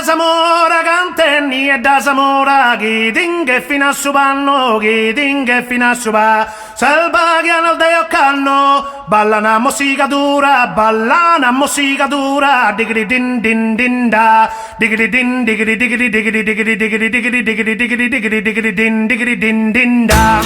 da Zamora cantenni e da Zamora chi tinga fino a su panno, chi tinga fino a su pa. Selva che hanno deo canno, balla una musica dura, digri din din din da, digri din digri digri digri digri digri digri digri digri digri digri din din da.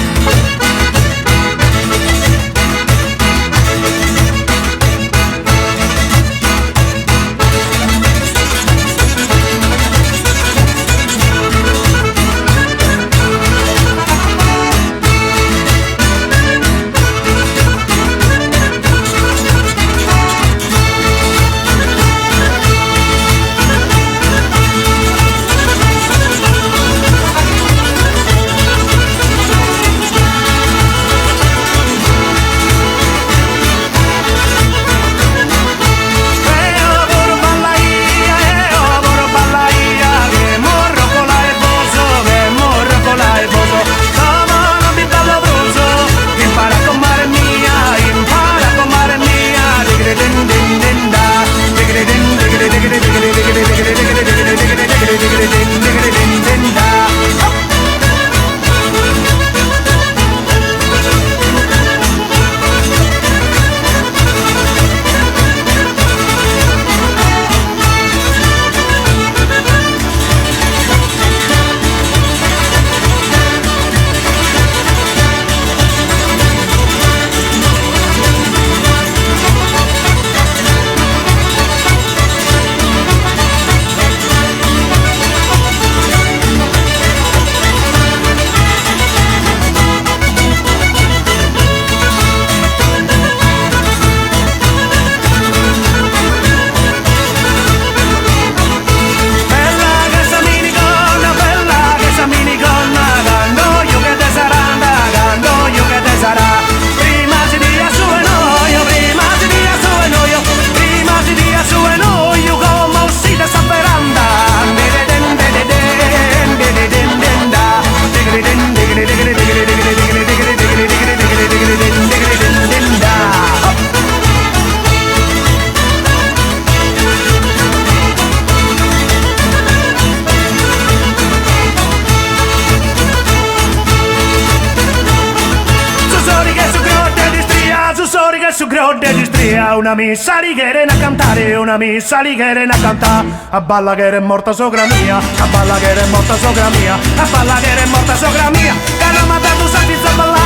Su grode di stria, una missa di che a cantare, una missa di che a cantare. A balla che è morta sogra mia, a balla che è morta sogra mia, a balla che è morta sogra mia. Che non mi ha dato senza ballare.